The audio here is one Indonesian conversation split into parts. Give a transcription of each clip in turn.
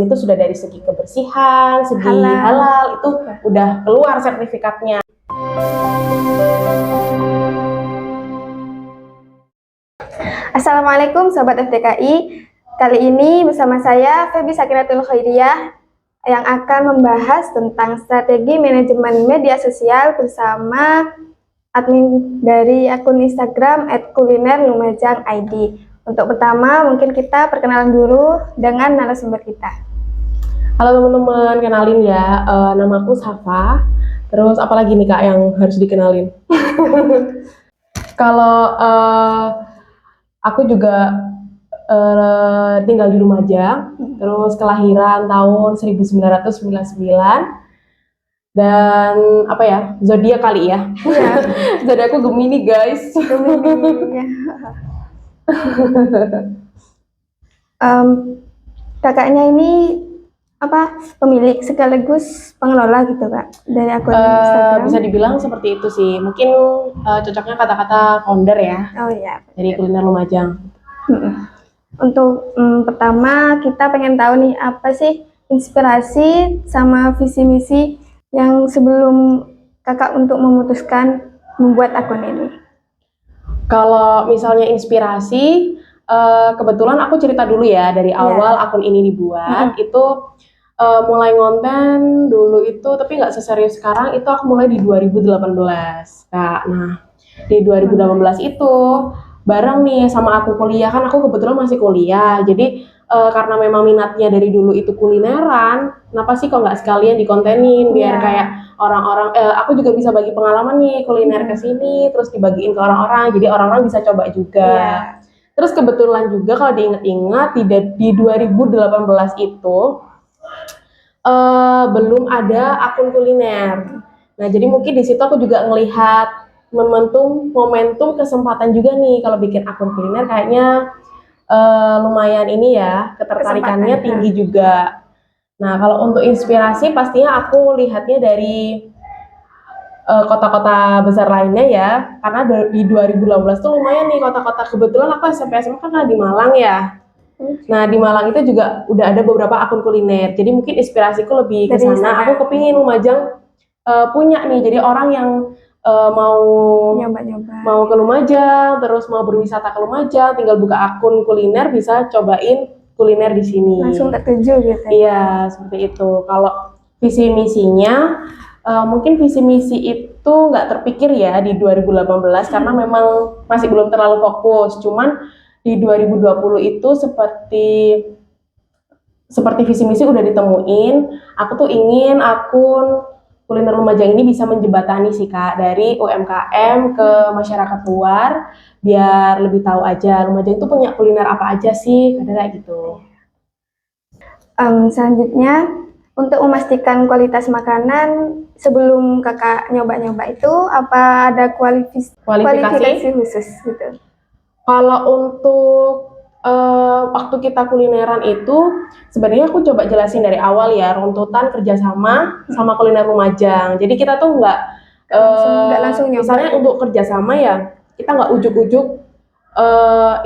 Itu sudah dari segi kebersihan, segi Halal. halal itu udah keluar sertifikatnya. Assalamualaikum Sobat FDKI. Kali ini bersama saya Febi Sakinatul Khairiyah yang akan membahas tentang strategi manajemen media sosial bersama admin dari akun Instagram @kulinerlumajang_id. Untuk pertama mungkin kita perkenalan dulu dengan narasumber kita. Halo teman-teman, kenalin ya, namaku Safa. Terus apalagi nih Kak yang harus dikenalin? Kalau aku juga tinggal di Lumajang, terus kelahiran tahun 1999. Dan apa ya, zodiak kali ya? Iya. Zodiakku Gemini guys. Kakaknya ini pemilik sekaligus pengelola gitu Kak dari akun Instagram? Bisa dibilang seperti itu sih. Mungkin cocoknya kata-kata founder ya. Oh iya. Dari Kuliner Lumajang. Untuk pertama kita pengen tahu nih apa sih inspirasi sama visi misi yang sebelum kakak untuk memutuskan membuat akun ini. Kalau misalnya inspirasi, kebetulan aku cerita dulu ya dari awal akun ini dibuat. Itu mulai ngonten dulu itu, tapi nggak seserius sekarang. Itu aku mulai di 2018 Kak. Nah di 2018 itu bareng nih sama aku kuliah, kan aku kebetulan masih kuliah. Jadi karena memang minatnya dari dulu itu kulineran, kenapa sih kok nggak sekalian dikontenin biar kayak orang-orang, aku juga bisa bagi pengalaman nih kuliner ke sini, terus dibagiin ke orang-orang, jadi orang-orang bisa coba juga. Terus kebetulan juga kalau diingat-ingat di 2018 itu belum ada akun kuliner. Nah jadi mungkin di situ aku juga ngelihat momentum kesempatan juga nih, kalau bikin akun kuliner kayaknya lumayan ini ya, ketertarikannya tinggi juga. Nah kalau untuk inspirasi pastinya aku lihatnya dari kota-kota besar lainnya ya, karena di 2018 tuh lumayan nih kota-kota, kebetulan aku SMP SMA kan di Malang ya. Nah di Malang itu juga udah ada beberapa akun kuliner, jadi mungkin inspirasiku lebih ke sana. Aku kepingin Lumajang punya nih, jadi orang yang mau ke Lumajang, terus mau berwisata ke Lumajang, tinggal buka akun kuliner, bisa cobain kuliner di sini. Langsung tertuju gitu. Iya, seperti itu. Kalau visi misinya, mungkin visi misi itu nggak terpikir ya di 2018 karena memang masih belum terlalu fokus. Cuman di 2020 itu seperti visi misi udah ditemuin. Aku tuh ingin akun Kuliner Lumajang ini bisa menjembatani sih Kak, dari UMKM ke masyarakat luar, biar lebih tahu aja Lumajang itu punya kuliner apa aja sih, kayak gitu. Selanjutnya untuk memastikan kualitas makanan sebelum kakak nyoba-nyoba itu apa ada kualifikasi khusus gitu? Kalau untuk waktu kita kulineran itu sebenarnya aku coba jelasin dari awal ya, runtutan kerjasama sama Kuliner Lumajang. Jadi kita tuh nggak langsung nyoba. Misalnya untuk kerjasama ya, kita nggak ujuk-ujuk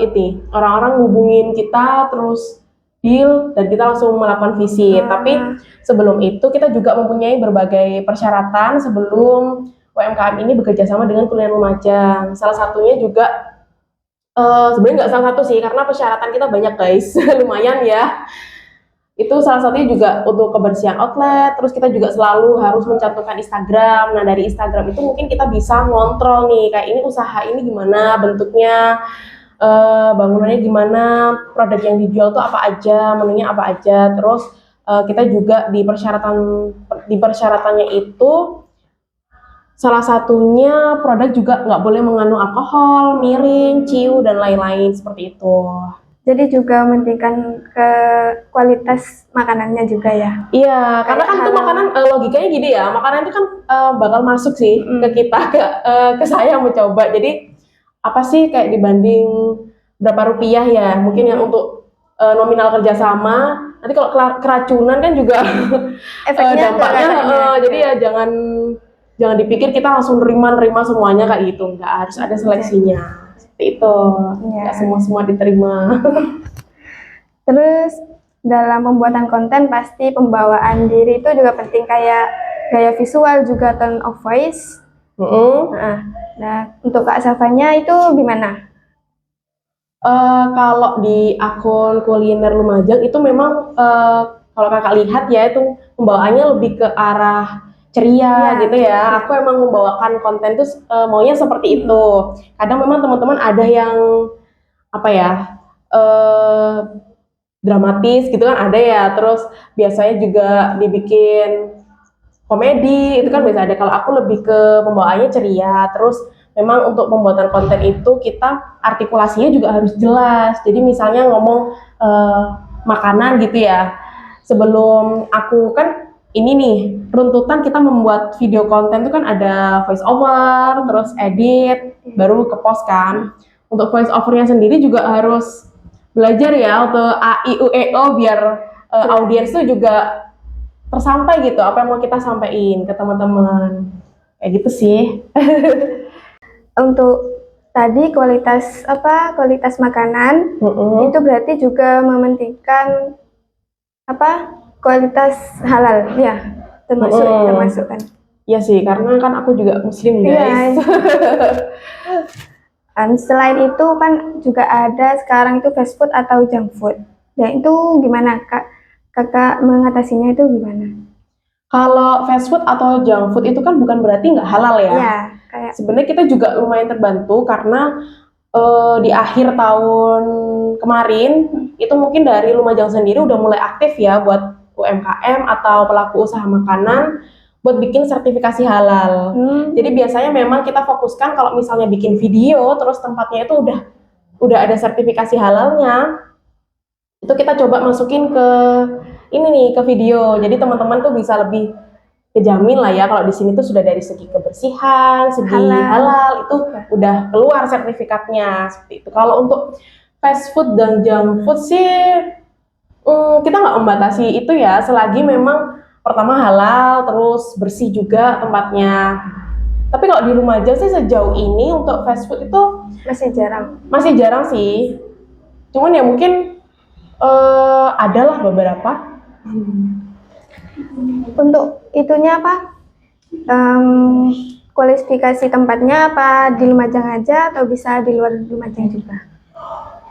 ini orang-orang ngubungin kita terus deal dan kita langsung melakukan visit. Tapi sebelum itu kita juga mempunyai berbagai persyaratan sebelum UMKM ini bekerja sama dengan Kuliner Lumajang. Salah satunya juga sebenarnya nggak salah satu sih, karena persyaratan kita banyak guys. Lumayan ya. Itu salah satunya juga untuk kebersihan outlet. Terus kita juga selalu harus mencantumkan Instagram. Nah dari Instagram itu mungkin kita bisa ngontrol nih, kayak ini usaha ini gimana bentuknya, bangunannya gimana, produk yang dijual tuh apa aja, menunya apa aja. Terus kita juga di persyaratannya itu salah satunya produk juga nggak boleh mengandung alkohol, mirin, ciu, dan lain-lain seperti itu. Jadi juga mementingkan ke kualitas makanannya juga ya? Iya, karena kan itu makanan, logikanya gini ya, makanan itu kan bakal masuk sih ke kita, ke saya mencoba. Jadi apa sih kayak dibanding berapa rupiah ya, mungkin yang untuk nominal kerjasama, nanti kalau keracunan kan juga dampaknya, jadi ya jangan dipikir kita langsung nerima semuanya kayak gitu, nggak, harus ada seleksinya seperti itu, nggak semua diterima. Terus dalam pembuatan konten pasti pembawaan diri itu juga penting, kayak gaya visual juga tone of voice. Nah, untuk Kak Safanya itu gimana? Kalau di akun kuliner Lumajang itu memang kalau kakak lihat ya itu pembawaannya lebih ke arah ceria gitu ya. Iya. Aku emang membawakan konten tuh maunya seperti itu. Kadang memang teman-teman ada yang apa ya eh dramatis gitu kan ada ya. Terus biasanya juga dibikin komedi itu kan biasa ada. Kalau aku lebih ke pembawaannya ceria. Terus memang untuk pembuatan konten itu kita artikulasinya juga harus jelas. Jadi misalnya ngomong makanan gitu ya. Sebelum aku kan ini nih runtutan kita membuat video konten itu kan ada voice over, terus edit, baru ke post kan. Untuk voice overnya sendiri juga harus belajar ya untuk A I U E O biar audiens tuh juga tersampai gitu apa yang mau kita sampaikan ke teman-teman kayak gitu sih. Untuk tadi kualitas makanan itu berarti juga mementingkan kualitas halal ya, termasuk kan. Iya sih, karena kan aku juga muslim Iya. guys. Selain itu kan juga ada sekarang itu fast food atau junk food. Nah itu gimana kakak mengatasinya itu gimana? Kalau fast food atau junk food itu kan bukan berarti nggak halal ya. Iya, kayak Sebenarnya kita juga lumayan terbantu karena di akhir tahun kemarin itu mungkin dari Lumajang sendiri udah mulai aktif ya buat UMKM atau pelaku usaha makanan buat bikin sertifikasi halal. Jadi biasanya memang kita fokuskan kalau misalnya bikin video terus tempatnya itu udah ada sertifikasi halalnya, itu kita coba masukin ke ini nih ke video. Jadi teman-teman tuh bisa lebih kejamin lah ya kalau di sini tuh sudah dari segi kebersihan, segi halal itu udah keluar sertifikatnya seperti itu. Kalau untuk fast food dan junk food sih kita nggak membatasi itu ya, selagi memang pertama halal, terus bersih juga tempatnya. Tapi kalau di Lumajang sih sejauh ini untuk fast food itu masih jarang sih. Cuman ya mungkin adalah beberapa. Untuk itunya kualifikasi tempatnya apa di Lumajang aja atau bisa di luar Lumajang juga?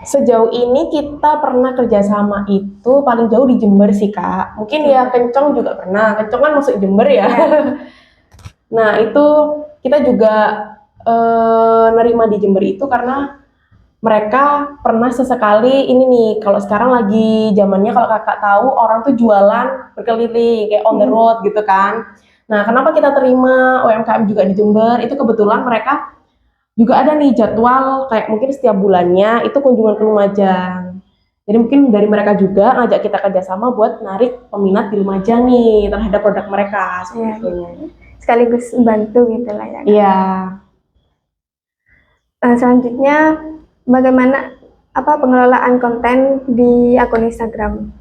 Sejauh ini kita pernah kerjasama itu paling jauh di Jember sih Kak. Mungkin ya Kencong juga pernah. Kencong kan masuk Jember ya. Nah itu kita juga nerima di Jember itu karena mereka pernah sesekali ini nih, kalau sekarang lagi zamannya kalau kakak tahu orang tuh jualan berkeliling kayak on the road gitu kan. Nah kenapa kita terima UMKM juga di Jember, itu kebetulan mereka juga ada nih jadwal kayak mungkin setiap bulannya itu kunjungan ke Lumajang. Jadi mungkin dari mereka juga ngajak kita kerjasama buat narik peminat di Lumajang nih terhadap produk mereka seperti itu. Sekaligus bantu gitu lah ya. Iya. Selanjutnya bagaimana pengelolaan konten di akun Instagram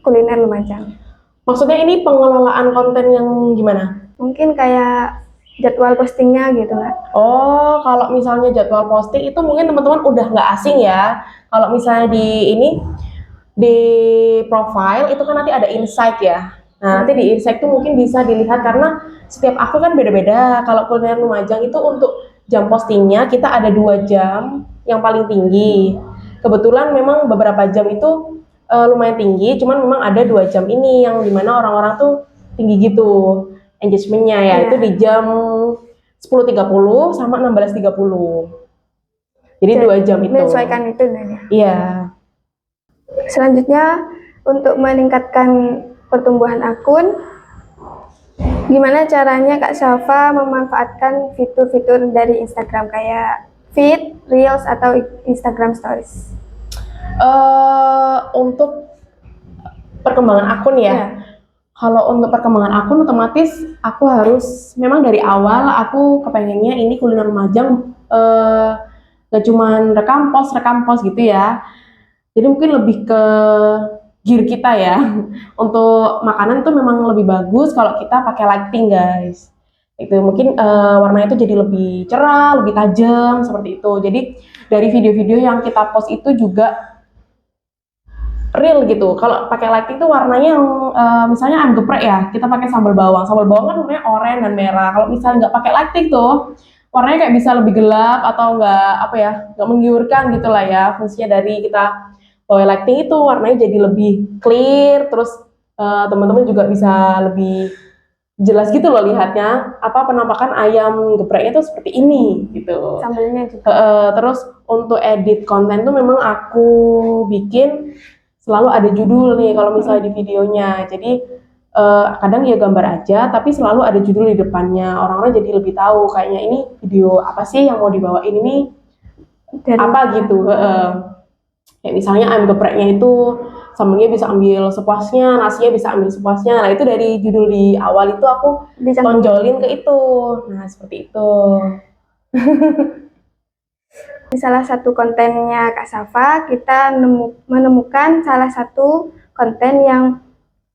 kuliner Lumajang? Maksudnya ini pengelolaan konten yang gimana? Mungkin kayak jadwal postingnya gitu nggak? Oh, kalau misalnya jadwal posting itu mungkin teman-teman udah nggak asing ya. Kalau misalnya di profile itu kan nanti ada insight ya. Nah, nanti di insight itu mungkin bisa dilihat karena setiap akun kan beda-beda. Kalau kuliner Lumajang itu untuk jam postingnya kita ada 2 jam yang paling tinggi. Kebetulan memang beberapa jam itu lumayan tinggi, cuman memang ada 2 jam ini yang dimana orang-orang tuh tinggi gitu engagementnya ya, itu di jam 10.30 sama 16.30. Jadi 2 jam itu. Menyesuaikan itu ya. Iya. Selanjutnya untuk meningkatkan pertumbuhan akun, gimana caranya Kak Syafa memanfaatkan fitur-fitur dari Instagram kayak feed, reels atau Instagram stories? Untuk perkembangan akun ya. Kalau untuk perkembangan akun otomatis aku harus memang dari awal aku kepengennya ini kuliner Lumajang gak cuman rekam post gitu ya. Jadi mungkin lebih ke gear kita ya. Untuk makanan itu memang lebih bagus kalau kita pakai lighting guys. Itu mungkin warna itu jadi lebih cerah, lebih tajam seperti itu. Jadi dari video-video yang kita post itu juga real gitu. Kalau pakai lighting tuh warnanya yang misalnya ayam geprek ya, kita pakai sambal bawang. Sambal bawang kan warnanya oranye dan merah. Kalau misalnya nggak pakai lighting tuh, warnanya kayak bisa lebih gelap atau nggak apa ya, nggak menggiurkan gitu lah ya. Fungsinya dari kita pakai lighting itu warnanya jadi lebih clear, terus teman-teman juga bisa lebih jelas gitu loh lihatnya apa penampakan ayam gepreknya tuh seperti ini gitu. Sambelnya juga. Terus untuk edit konten tuh memang aku bikin selalu ada judul nih kalau misalnya di videonya. Jadi kadang ya gambar aja tapi selalu ada judul di depannya. Orang-orang jadi lebih tahu kayaknya ini video apa sih yang mau dibawain ini apa gitu. Kayak misalnya ayam gepreknya itu sambelnya bisa ambil sepuasnya, nasinya bisa ambil sepuasnya. Nah itu dari judul di awal itu aku tonjolin ke itu. Nah seperti itu. Di salah satu kontennya Kak Safa, kita menemukan salah satu konten yang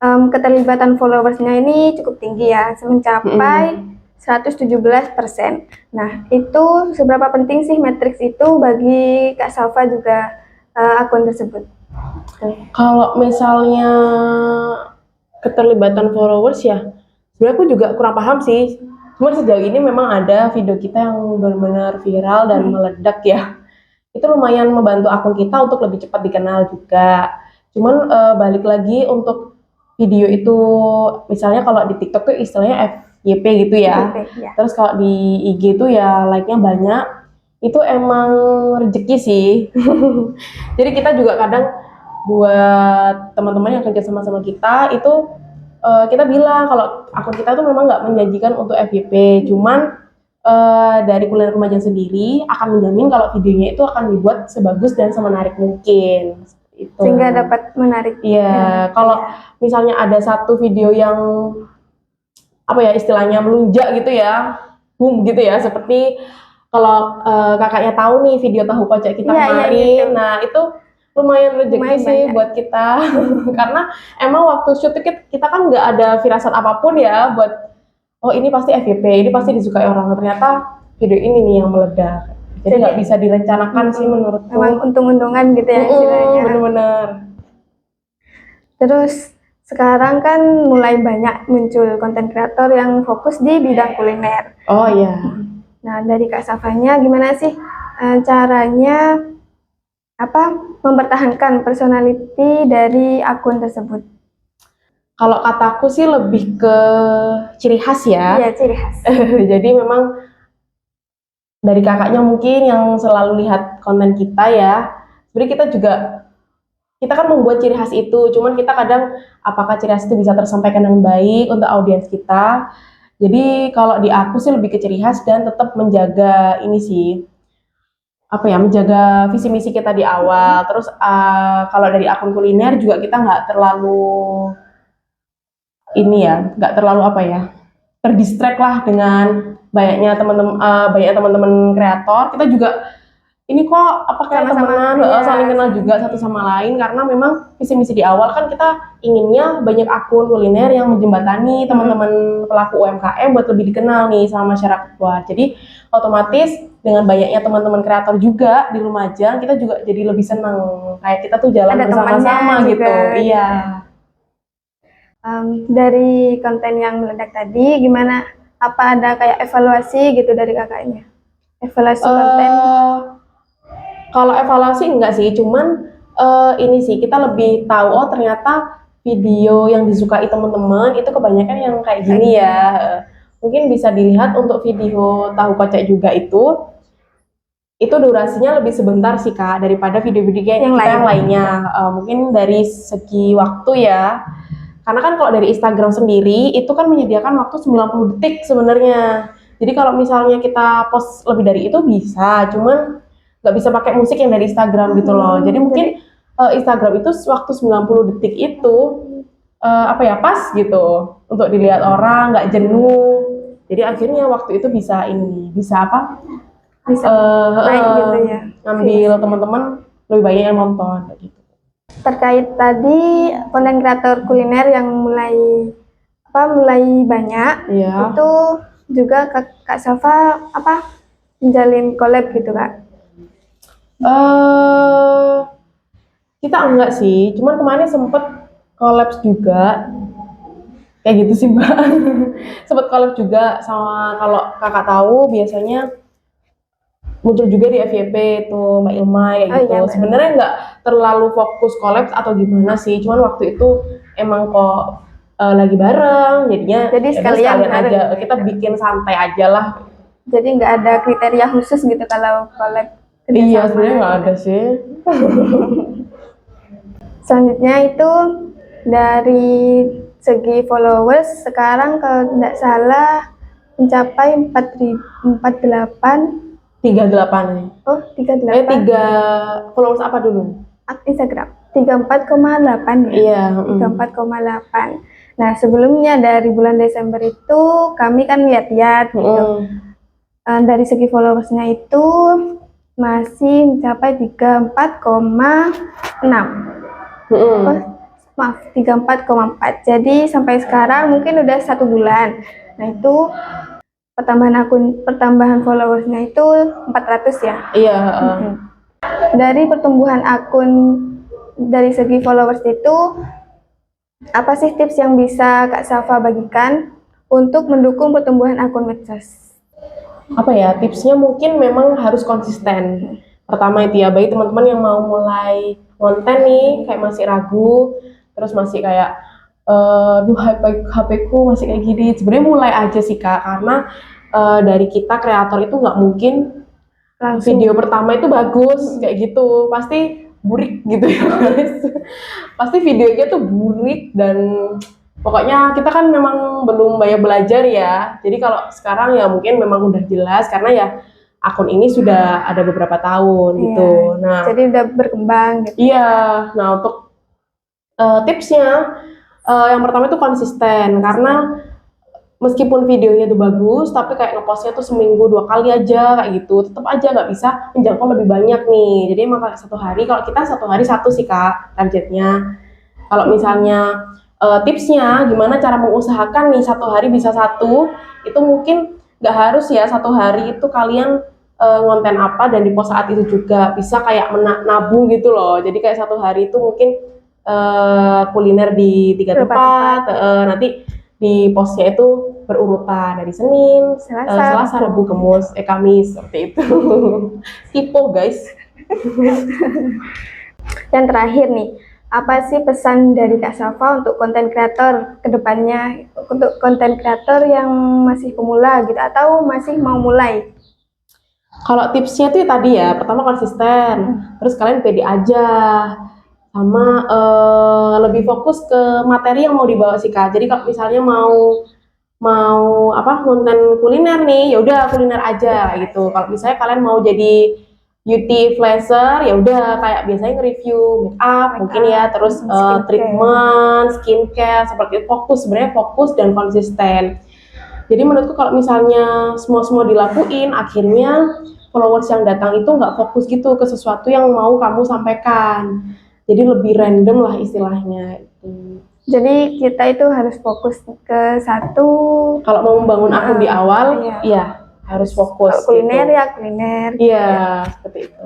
keterlibatan followersnya ini cukup tinggi ya, mencapai 117%. Nah, itu seberapa penting sih matriks itu bagi Kak Safa juga akun tersebut? Kalau misalnya keterlibatan followers ya, sebenarnya aku juga kurang paham sih. Cuma sejauh ini memang ada video kita yang benar-benar viral dan meledak ya. Itu lumayan membantu akun kita untuk lebih cepat dikenal juga. Cuman balik lagi untuk video itu, misalnya kalau di TikTok tuh istilahnya FYP gitu ya. Ya. Terus kalau di IG tuh ya like-nya banyak. Itu emang rezeki sih. Jadi kita juga kadang buat teman-teman yang kerja sama-sama kita itu kita bilang kalau akun kita tuh memang nggak menjanjikan untuk FYP, cuman dari Kuliner Lumajang sendiri akan menjamin kalau videonya itu akan dibuat sebagus dan semenarik mungkin. Itu. Sehingga dapat menarik. Iya, kalau misalnya ada satu video yang apa ya istilahnya melunjak gitu ya, boom gitu ya, seperti kalau kakaknya tahu nih video tahu kocek kita kemarin, gitu. Nah itu lumayan rezeki sih banyak buat kita karena emang waktu shoot kita kan nggak ada firasat apapun ya buat oh ini pasti FYP, ini pasti disukai orang, ternyata video ini nih yang meledak. Jadi nggak bisa direncanakan sih menurutku. Memang untung-untungan gitu ya istilahnya. Bener-bener. Terus sekarang kan mulai banyak muncul konten kreator yang fokus di bidang kuliner. Oh iya. Nah dari Kak Safanya gimana sih caranya mempertahankan personality dari akun tersebut? Kalau kataku sih lebih ke ciri khas ya. Iya, ciri khas. Jadi memang dari kakaknya mungkin yang selalu lihat konten kita ya. Sebenarnya kita kan membuat ciri khas itu, cuman kita kadang apakah ciri khas itu bisa tersampaikan dengan baik untuk audiens kita. Jadi kalau di aku sih lebih ke ciri khas dan tetap menjaga ini sih. Menjaga visi misi kita di awal. Terus kalau dari akun kuliner juga kita nggak terlalu nggak terlalu terdistract lah dengan banyaknya teman-teman kreator. Kita juga ini kok kayak temenan, saling kenal juga satu sama lain karena memang visi misi di awal kan kita inginnya banyak akun kuliner yang menjembatani teman-teman pelaku UMKM buat lebih dikenal nih sama masyarakat luas. Jadi otomatis dengan banyaknya teman-teman kreator juga di Lumajang, kita juga jadi lebih senang kayak kita tuh jalan bersama-sama gitu. Iya. Dari konten yang meledak tadi, gimana? Apa ada kayak evaluasi gitu dari kakaknya? Evaluasi konten? Kalau evaluasi enggak sih, cuman ini sih kita lebih tahu oh ternyata video yang disukai teman-teman itu kebanyakan yang kayak gini ya. Mungkin bisa dilihat untuk video tahu kocek juga itu durasinya lebih sebentar sih Kak daripada video-video yang lainnya. Mungkin dari segi waktu ya. Karena kan kalau dari Instagram sendiri itu kan menyediakan waktu 90 detik sebenarnya. Jadi kalau misalnya kita post lebih dari itu bisa, cuman nggak bisa pakai musik yang dari Instagram gitu loh. Jadi mungkin Instagram itu waktu 90 detik itu pas gitu untuk dilihat orang, nggak jenuh. Jadi akhirnya waktu itu bisa naik gitu ya. Ngambil teman-teman lebih banyak yang nonton gitu. Terkait tadi konten kreator kuliner yang mulai banyak, itu juga Kak Safa menjalin collab gitu Kak? Kita enggak sih, cuman kemarin sempet collabs juga. Kayak gitu sih Mbak. Sempet collab juga sama, kalau kakak tahu biasanya muncul juga di FYP tuh Mbak Ilma kayak Oh gitu. iya, Mbak. Sebenarnya nggak terlalu fokus collab atau gimana sih, cuman waktu itu emang kok lagi bareng, jadinya Jadi ya udah sekalian sekalian bareng aja gitu. kita bikin santai aja lah. Jadi nggak ada kriteria khusus gitu kalau collab Iya, kerjasama. sebenarnya nggak ada sih. Selanjutnya itu dari segi followers sekarang kalau tidak salah mencapai 48. 38 nih. Oh, 38. 3 followers apa dulu? Instagram 34,8 ya. Iya, 34,8. Nah, sebelumnya dari bulan Desember itu kami kan lihat-lihat gitu. Dari segi followersnya itu masih mencapai 34,6. Oh, maaf, 34,4. Jadi sampai sekarang mungkin udah 1 bulan. Nah, itu pertambahan followersnya itu 400 ya. Iya. Dari pertumbuhan akun dari segi followers itu, apa sih tips yang bisa Kak Safa bagikan untuk mendukung pertumbuhan akun medsos? Apa ya, tipsnya mungkin memang harus konsisten. Pertama itu ya, bagi teman-teman yang mau mulai konten nih, kayak masih ragu, terus masih kayak duh HP ku masih kayak gini, sebenarnya mulai aja sih Kak, karena dari kita kreator itu nggak mungkin Langsung. video pertama itu bagus kayak gitu, pasti burik gitu ya guys. Pasti videonya tuh burik, dan pokoknya kita kan memang belum banyak belajar ya. Jadi kalau sekarang ya mungkin memang udah jelas karena ya akun ini sudah ada beberapa tahun gitu. Nah, jadi udah berkembang gitu. Iya. Nah, untuk tipsnya yang pertama itu konsisten, karena meskipun videonya itu bagus tapi kayak ngepostnya tuh seminggu 2 kali aja kayak gitu, tetap aja nggak bisa menjangkau lebih banyak nih. Jadi emang kayak satu hari, kalau kita satu hari satu sih Kak targetnya. Kalau misalnya tipsnya gimana cara mengusahakan nih satu hari bisa satu, itu mungkin nggak harus ya satu hari itu kalian ngonten apa dan di post saat itu juga, bisa kayak nabung gitu loh. Jadi kayak satu hari itu mungkin kuliner di 3 tempat, nanti di postnya itu berurutan dari Senin, Selasa, Rabu, Kamis seperti itu. Tipe guys. Yang terakhir nih, apa sih pesan dari Kak Safa untuk konten kreator ke depannya, untuk konten kreator yang masih pemula gitu atau masih mau mulai? Kalau tipsnya tuh tadi ya, pertama konsisten, terus kalian pede aja, sama lebih fokus ke materi yang mau dibawa sih Kak. Jadi kalau misalnya mau apa konten kuliner nih, ya udah kuliner aja gitu. Kalau misalnya kalian mau jadi beauty influencer, ya udah kayak biasanya nge-review make up mungkin ya, terus treatment, skincare, seperti itu. Sebenarnya fokus dan konsisten. Jadi menurutku kalau misalnya semua dilakuin, akhirnya followers yang datang itu nggak fokus gitu ke sesuatu yang mau kamu sampaikan. Jadi lebih random lah istilahnya. Jadi kita itu harus fokus ke satu. Kalau mau membangun akun di awal, iya harus fokus. Kalau kuliner gitu. Ya kuliner. Iya, seperti itu.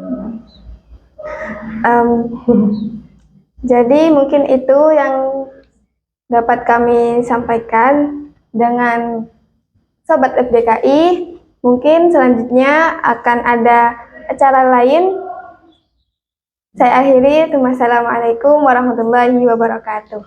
Jadi mungkin itu yang dapat kami sampaikan dengan Sobat FDKI. Mungkin selanjutnya akan ada acara lain. Saya akhiri. Wassalamualaikum warahmatullahi wabarakatuh.